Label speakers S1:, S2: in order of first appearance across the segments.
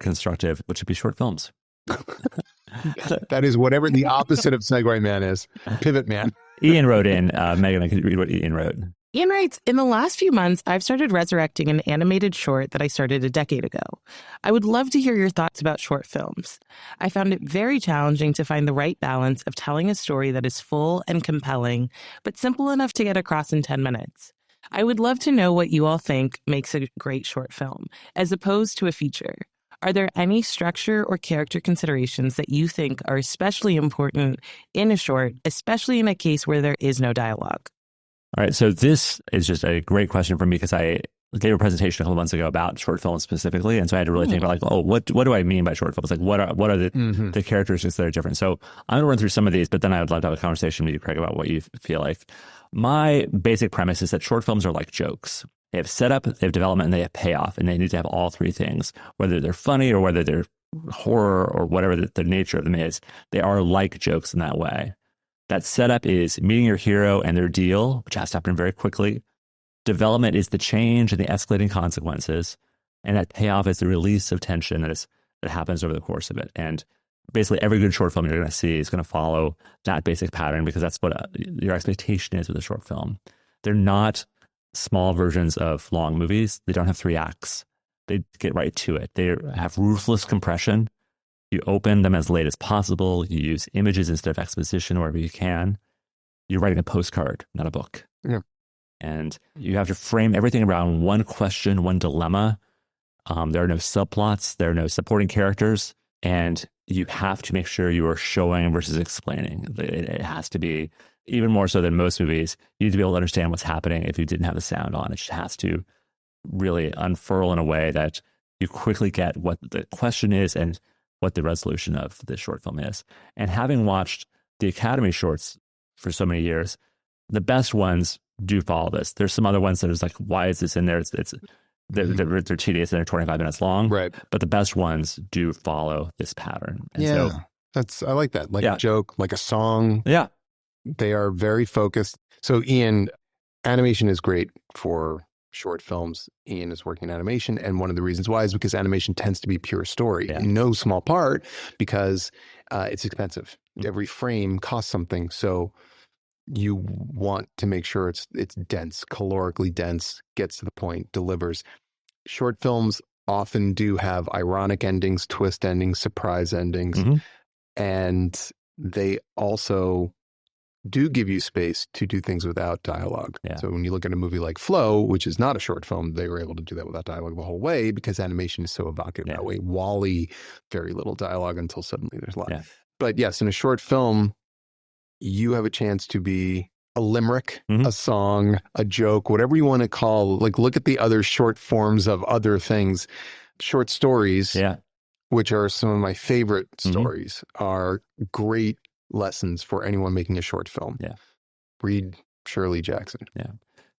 S1: constructive, which would be short films.
S2: That is whatever the opposite of Segue Man is. Pivot Man.
S1: Ian wrote in, Megan, I could read what Ian wrote.
S3: Ian writes, in the last few months, I've started resurrecting an animated short that I started a decade ago. I would love to hear your thoughts about short films. I found it very challenging to find the right balance of telling a story that is full and compelling, but simple enough to get across in 10 minutes. I would love to know what you all think makes a great short film, as opposed to a feature. Are there any structure or character considerations that you think are especially important in a short, especially in a case where there is no dialogue?
S1: All right, so this is just a great question for me because I gave a presentation a couple months ago about short films specifically, and so I had to really think about what do I mean by short films? Like what are the characteristics that are different? So I'm gonna run through some of these, but then I would love to have a conversation with you, Craig, about what you feel like. My basic premise is that short films are like jokes. They have setup, they have development, and they have payoff, and they need to have all three things, whether they're funny or whether they're horror or whatever the nature of them is. They are like jokes in that way. That setup is meeting your hero and their deal, which has to happen very quickly. Development is the change and the escalating consequences. And that payoff is the release of tension that happens over the course of it. And basically every good short film you're going to see is going to follow that basic pattern because that's what your expectation is with a short film. They're not small versions of long movies. They don't have 3 acts. They get right to it. They have ruthless compression. You open them as late as possible. You use images instead of exposition wherever you can. You're writing a postcard, not a book.
S2: Yeah.
S1: And you have to frame everything around one question, one dilemma. There are no subplots. There are no supporting characters. And you have to make sure you are showing versus explaining. It has to be, even more so than most movies, you need to be able to understand what's happening if you didn't have the sound on. It just has to really unfurl in a way that you quickly get what the question is and what the resolution of the short film is. And having watched the Academy shorts for so many years, the best ones do follow this. There's some other ones that is like, why is this in there? They're tedious and they're 25 minutes long.
S2: Right.
S1: But the best ones do follow this pattern. And
S2: I like that. Like a joke, like a song.
S1: Yeah.
S2: They are very focused. So Ian, animation is great for short films. Ian is working in animation. And one of the reasons why is because animation tends to be pure story in no small part because it's expensive. Every frame costs something. So you want to make sure it's dense, calorically dense, gets to the point, delivers. Short films often do have ironic endings, twist endings, surprise endings. And they also do give you space to do things without dialogue. Yeah. So when you look at a movie like Flow, which is not a short film, they were able to do that without dialogue the whole way because animation is so evocative that way. Wall-E, very little dialogue until suddenly there's a lot. But yes, in a short film, you have a chance to be a limerick, a song, a joke, whatever you want to call. Like, look at the other short forms of other things. Short stories, which are some of my favorite stories, are great lessons for anyone making a short film. Read Shirley Jackson.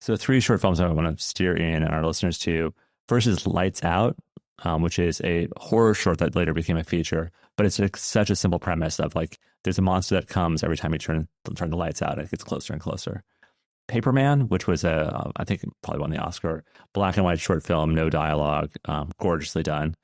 S1: So 3 short films I want to steer in and our listeners to. First is Lights Out, which is a horror short that later became a feature. But it's such a simple premise of like, there's a monster that comes every time you turn the lights out. It gets closer and closer. Paperman, which was I think probably won the Oscar, black and white short film, no dialogue, gorgeously done.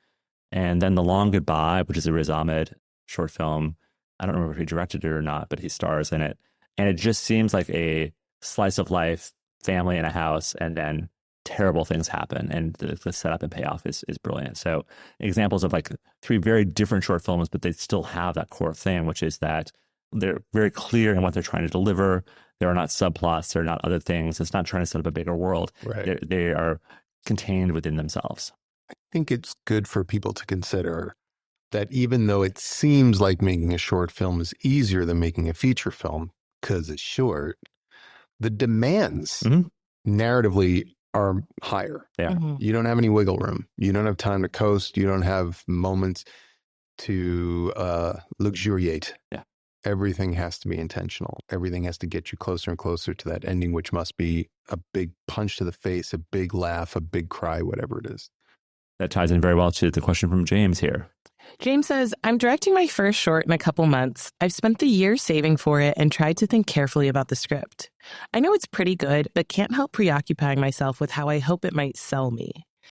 S1: And then The Long Goodbye, which is a Riz Ahmed short film. I don't remember if he directed it or not, but he stars in it. And it just seems like a slice of life, family in a house, and then terrible things happen. And the setup and payoff is brilliant. So examples of like 3 very different short films, but they still have that core thing, which is that they're very clear in what they're trying to deliver. There are not subplots. There are not other things. It's not trying to set up a bigger world.
S2: Right.
S1: They are contained within themselves.
S2: I think it's good for people to consider that even though it seems like making a short film is easier than making a feature film because it's short, the demands narratively are higher. You don't have any wiggle room. You don't have time to coast. You don't have moments to luxuriate. Everything has to be intentional. Everything has to get you closer and closer to that ending, which must be a big punch to the face, a big laugh, a big cry, whatever it is.
S1: That ties in very well to the question from James here.
S3: James says, I'm directing my first short in a couple months. I've spent the year saving for it and tried to think carefully about the script. I know it's pretty good, but can't help preoccupying myself with how I hope it might sell me.